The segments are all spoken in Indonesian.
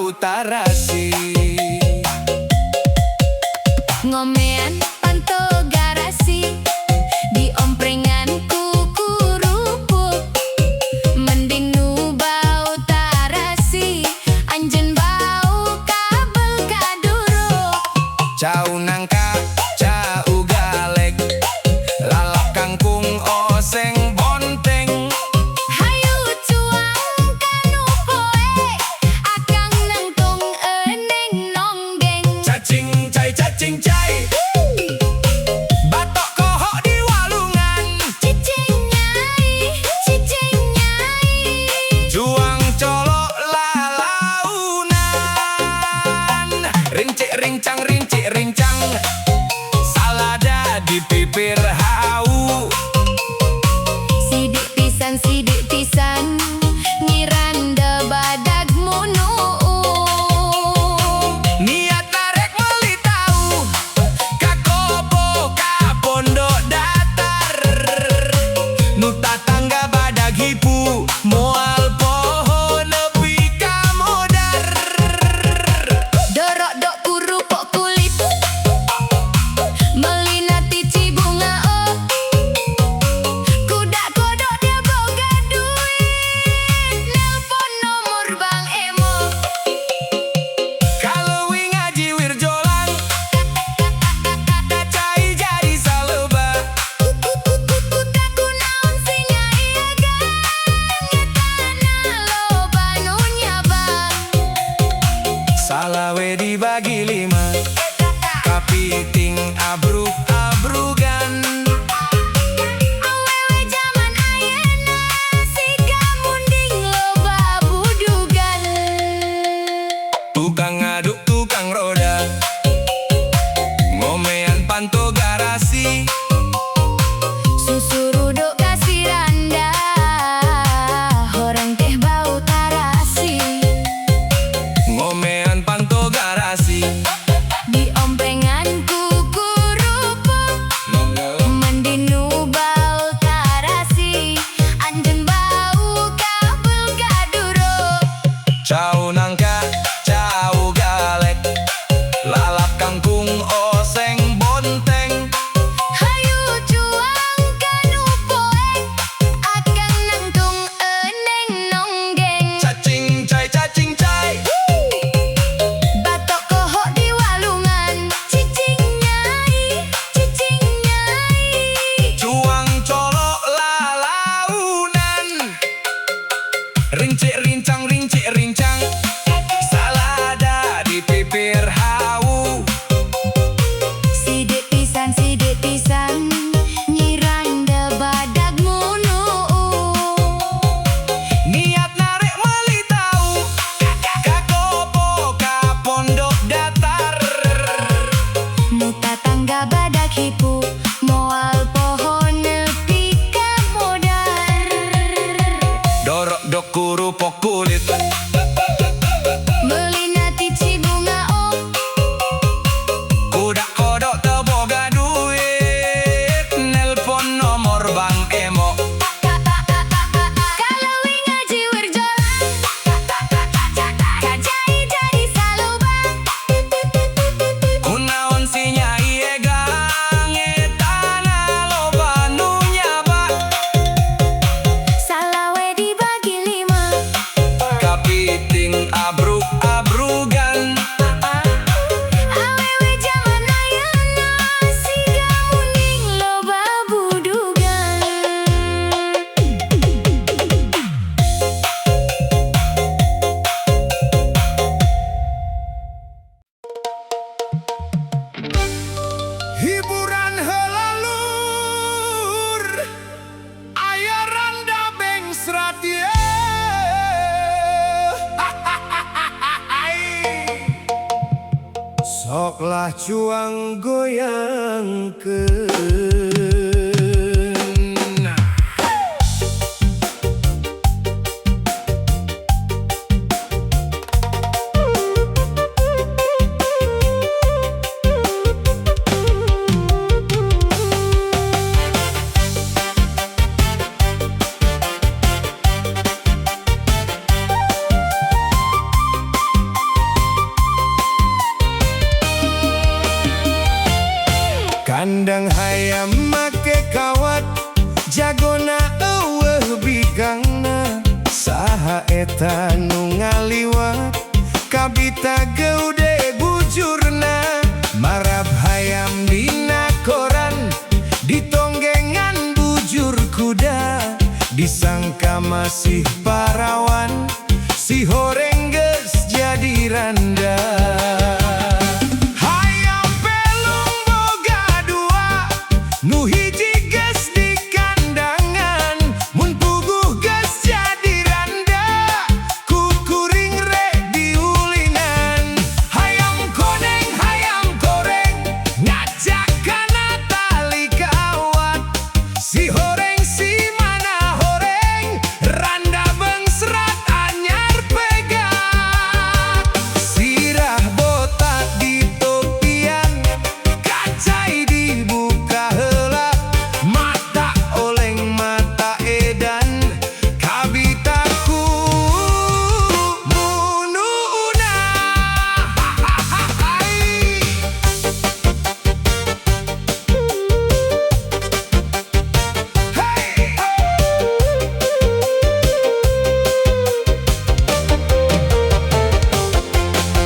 bau tarasi. Ngomean panto garasi di omprengan kuku rupuk. Mending nu bau tarasi anjen bau kabel kaduruk. Cau nangka, cau galek, lalap kangkung oseng bonteng. Hayu cuang kanu poe akang nangtung eneng nonggeng. Cacing cai, batok kohok di walungan. Cicing nyai Juang colok lalaunan. Rincik rincang, salada di pipir hau. sidik pisan nyiranda badag munu. Niat narek meli tahu, ka kobo ka pondok datar. Nu tatangga badag hipu, moal pohon nepi ka modar. Dorok dok kurupok kulit melinati cibunga oh. Kuda kodok dia boga duit nelpon nomor Bang Emo. Kalau ngaji wirjolan, dacai jadi saloba. Kutaku naon si nyai agang ngetana loba nu nyabang. Salawe dibagi 5, kapiting abrug-abrugan. Awewe zaman ayeuna siga munding loba budugan. Tukang ngaduk, tukang roda, ngomean panto garasi. Susuruduk kasih randa orang teh bau tarasi. Ngomean panto garasi. Di omprengan kuku rupuk mendinu bau tarasi anjen bau kabel kaduruk. Cau nangka, cau galek, lalap kangkung oseng bonteng. Hayu cuang kanu poe akang nangtung eneng nonggeng. Cacing cai, Batok kohok di walungan. Cicing nyai cuang colok lalaunan. Rincik rincang, salada di pipir hau. sidik pisan nyiranda badag munu. Niat narek meli tahu, ka kobo ka pondok datar. Nu tatangga badag hipu moal pohon nepi ka modar. Dorok dok kurupok kulit, Melinati cibunga oh. kuda kodok teu boga duit, nelpon nomor Bang Emo. Kalau ngaji wirjolan kajai jadi saloba. Kunaon si nyai egang etana loba nu nyaba. Salawe dibagi 5, Kapiting abrug-abrugan. awewe zaman ayeuna siga munding loba budugan. Hiburan helalur, aya randa bengsrat ye. Soklah cuang goyang ke. eta nu ngaliwat kabita geude bujurna marab hayam dina koran ditonggengan bujur kuda disangka masih parawan si horeng geus jadi randa. Hayam pelung boga dua nu hiji geus di kandangan mun puguh geus jadi randa kukuring rek diulinan. Hayam goreng ngajak kana tali kawat si horeng si mana horeng randa bengsrat anyar pegat sirah botak di topian kacai dibuka heula mata oleng mata edan kabitaku mununa.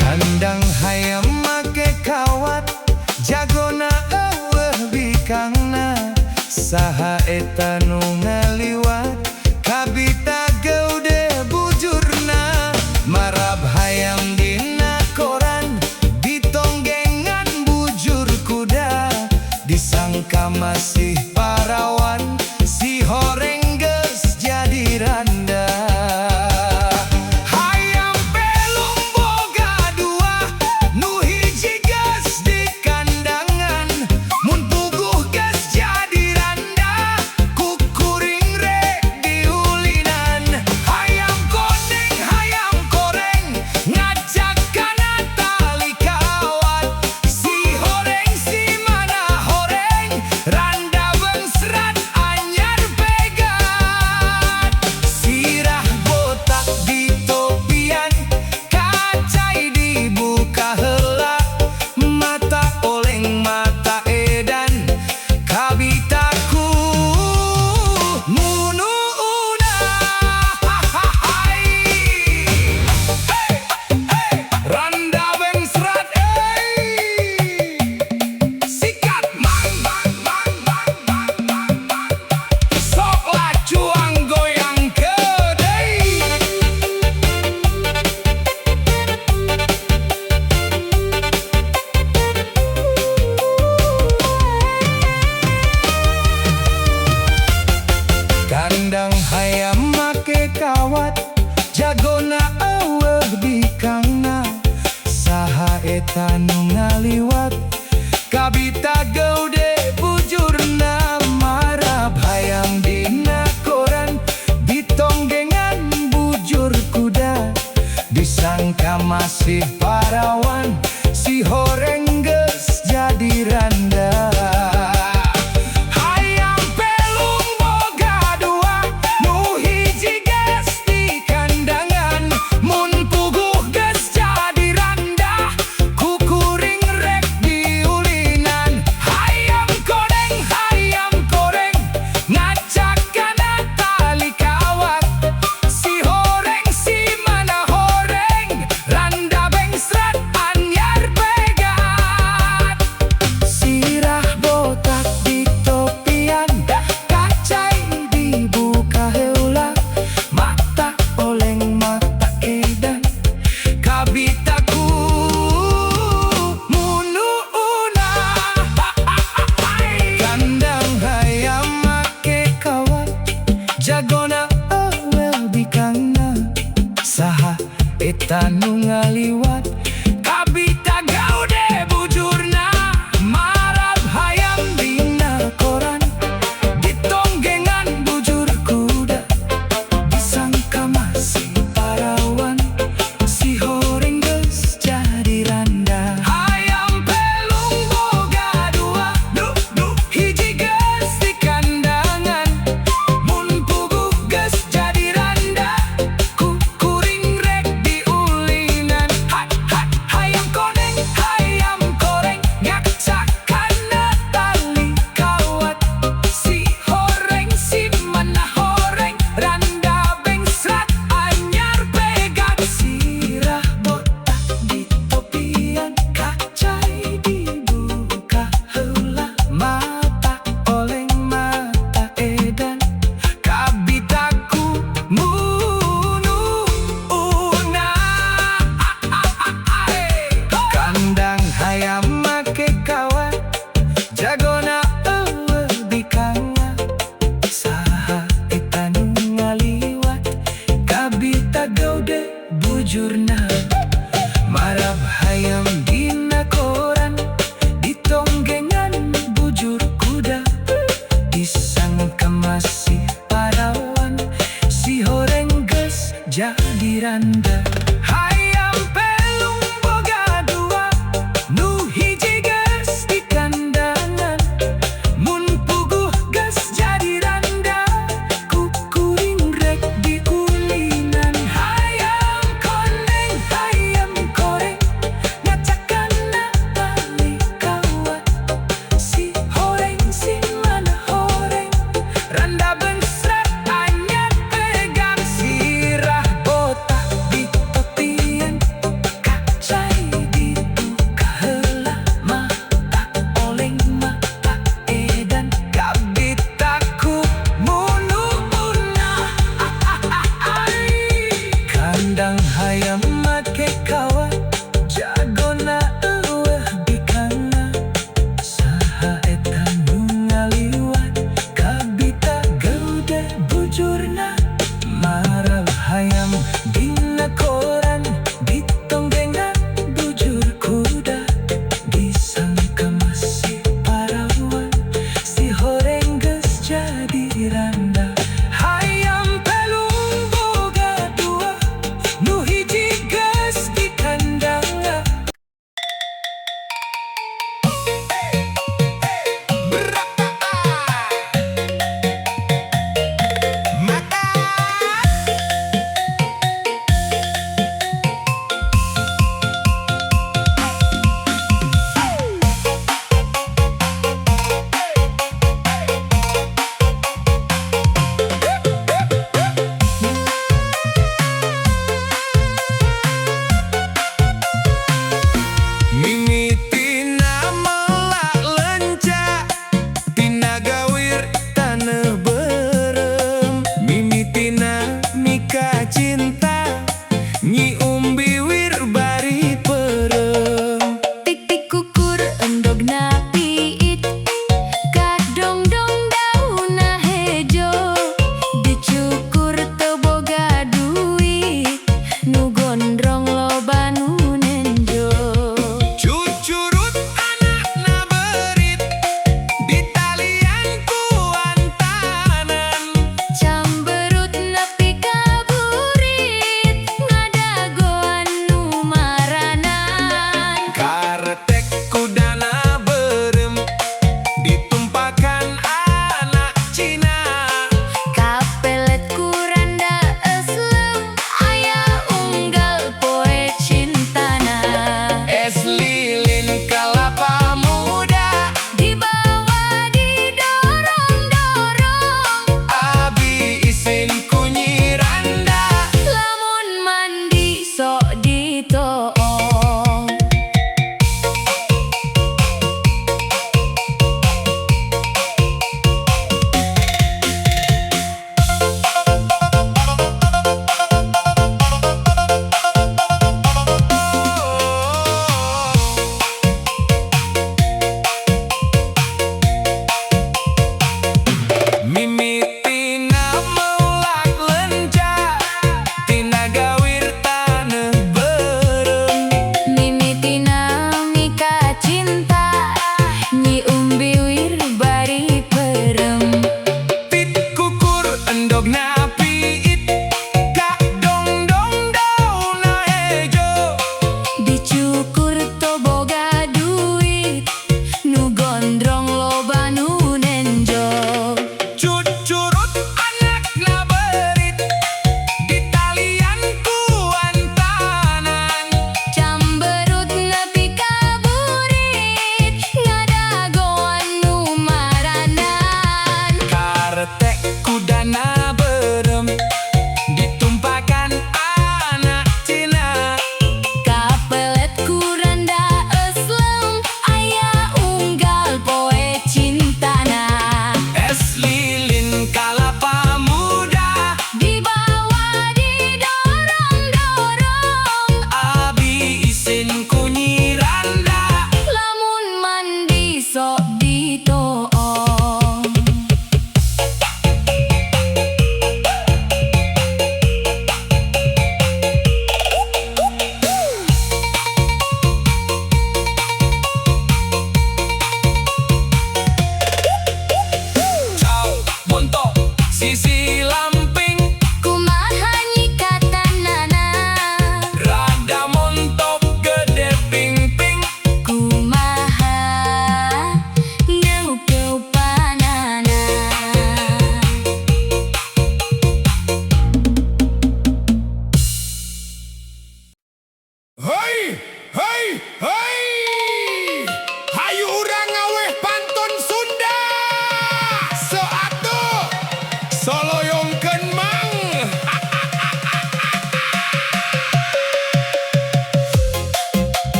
Kandang hayam make kawat jagona eueuh bikangna saha eta nu ngaliwat kabita geude bujurna marab hayam dina koran ditonggengan bujur kuda disangka masih parawan si horeng geus jadi randa. Hayam pelung boga dua nu hiji geus di kandangan mun puguh geus jadi randa kukuring rek diulinan. Hayam goreng ngajak kana tali kawat si horeng si mana horeng randa bengsrat anyar pegat sirah botak di topian kacai dibuka heula mata oleng mata edan kabitaku mununa. Randa bengsrat sikat sok lacuang goyang kedai. Kandang hayam make kawat jagona eueuh bikangna saha eta nu ngaliwat kabita geude bujurna marab hayam dina koran ditonggengan bujur kuda disangka masih parawan si horeng geus jadi randa. Hayam pelung boga dua nu hiji geus di kandangan mun puguh geus jadi randa kukuring rek diulinan. Hayam goreng ngajak kana tali kawat si horeng si mana horeng randa bengsrat anyar pegat sirah botak di topian kacai dibuka heula mata oleng mata edan kabitaku mununa. Kandang hayam make kawat jagona eueuh bikangna saha eta nu ngaliwat kabita geude bujurna marab hayam dina koran ditonggengan bujur kuda disangka masih parawan si horeng geus jadi randa. Hayam pelung boga dua nu hiji geus di kandangan mun puguh geus jadi randa kukuring rek diulinan. jadi randa. Hayam pelung boga dua, nu hiji geus di kandangan. Mun puguh geus jadi randa, kukuring rek di kuningan. Hayam koneng, hayam koreng, ngacakana bali kawat. Si horeng, si mana horeng, randa bengsret anyar pegang sirah botak di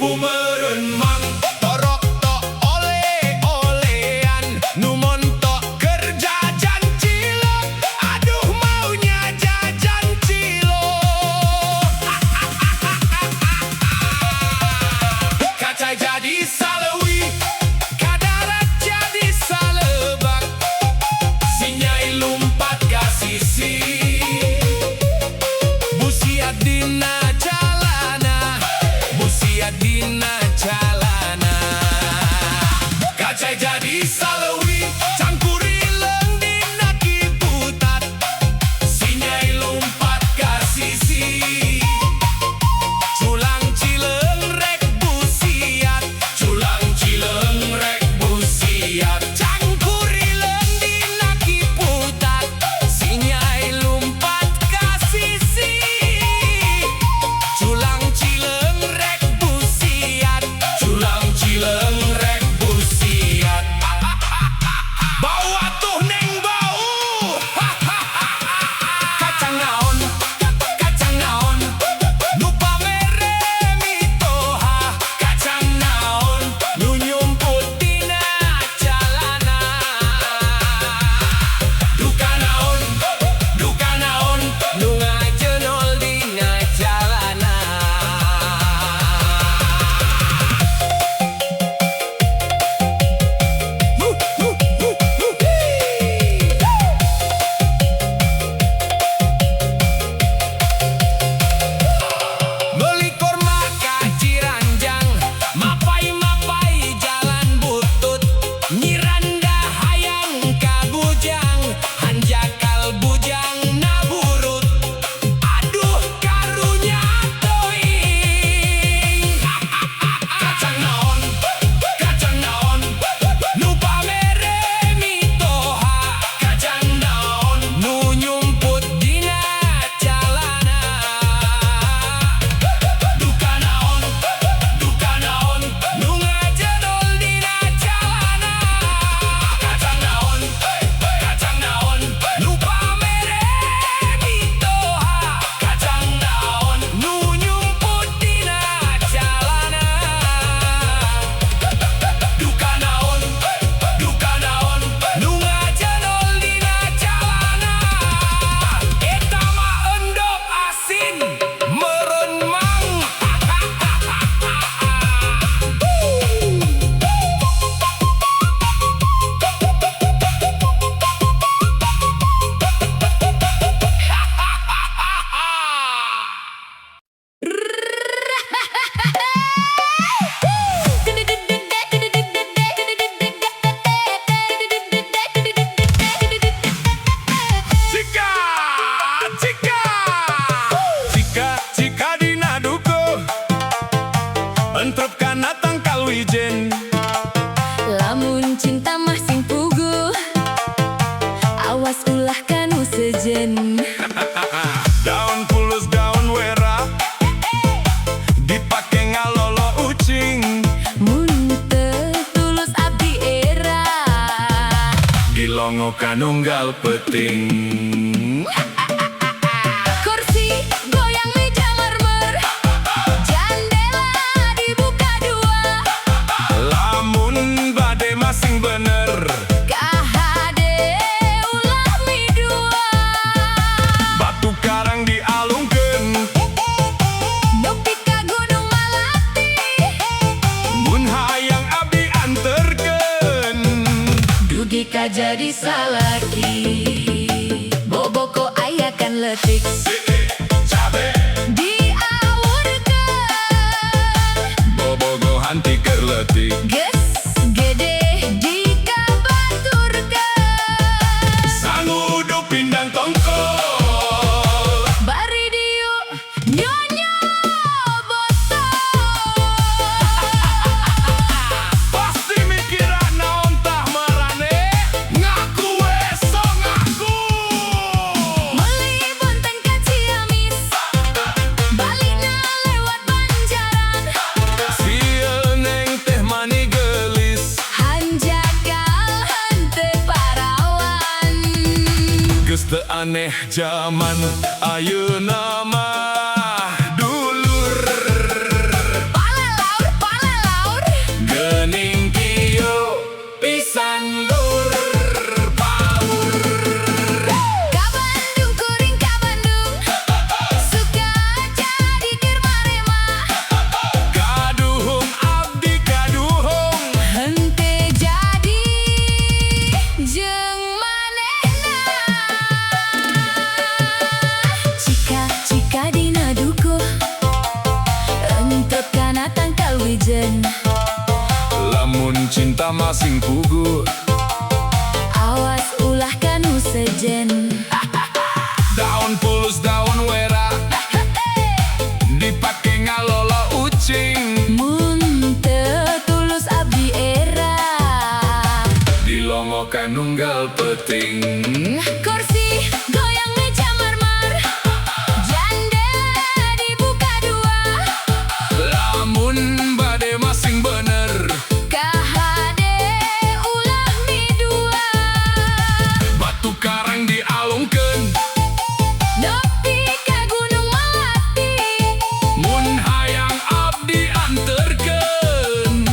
ibu meureun mang torok tok ole-olean nu montok kerja jajan cilok aduh maunya jajan cilok kacai jadi salewi kadarat jadi salebak sinyai lumpat ka sisi busiat dina jalana busiat dina jalana kacai jadi salewi cangkuri leung dina kiputat sinyai lumpat ka sisi culang cileung rek busiat culang cileung rek busiat cangkuri leung dina kiputat sinyai lumpat ka sisi culang cileung rek busiat culang cileung rek busiat bau atuh neng bau kacang naon nu pamere mitoha kacang naon nu nyumput dina jalana duka naon nu ngajenol dina jalana Meuli korma ka Ciranjang mapai jalan butut nyiranda hayang ka bujang hanjakal bujang naburut aduh karunya teuing kacang naon nu pamere mitoha kacang naon nu nyumput dina jalana duka naon nu ngajenol dina jalana kacang naon nu pamere mitoha kacang naon nu nyumput dina jalana duka naon nu ngajenol dina jalana eta mah endog asin meureun mang Cika dina duko entrep kana tangkal wijen Lamun cinta mah sing puguh awas ulah kanu sejen daun pulus daun wera dipake ngalolo ucing mun teu tulus abdi era dilongo kanunggal peting kursi goyang meja marmer jandela dibuka dua lamun bade masing bener kahade ulah midua batu karang dialungkeun nepi ka gunung Malati mun hayang abdi anterkeun dugi ka jadi salaki boboko aya kan letik cabe diaurkeun bobogo hanti keur leutik geus gede dikabaturkeun sangudu pindang tongkol bari diu nyonya botol pasti mikira naon tah marane ngaku we sok ngaku meuli bonteng ka Ciamis balikna lewat Banjaran sieun neng teh mani geulis hanjakal henteu parawan geus teu aneh zaman ayeuna mah dulur palelaur masing pugu. Awas ulah kanu sejen. Daun pulus daun wera dipake ngalola ucing. Mun teu tulus abdi era. Dilongokan nunggal peting. Kursi goyang meja marmer. Jendela dibuka dua. Lamun bade masing bener, KHD ulah mi dua. batu karang dialungkeun. Nepi ka Gunung Melati. Mun hayang abdi anterkeun.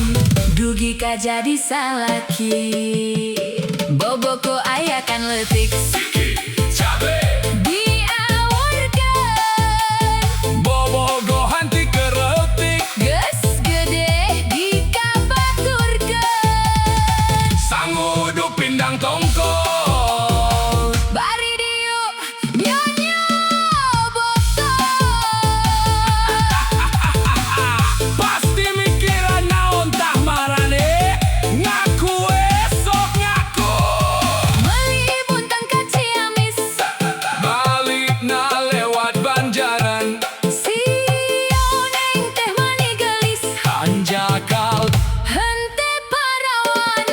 Dugi ka jadi salaki. Boboko ayakan letik. Siki cabe Diawarkeun. bobogohan ti keretik. Geus gede dikabaturkeun. Sangudu pindang tongkol. Bari diu nyanyo botol. Pasti mikiran naon tah marane. Ngaku esok ngaku. Meuli buntang ka Ciamis. Balik na lewat Banjaran. Sioneng teh mani gelis. Anjakal Hente parawan.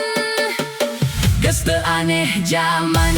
geus teu Aneh zaman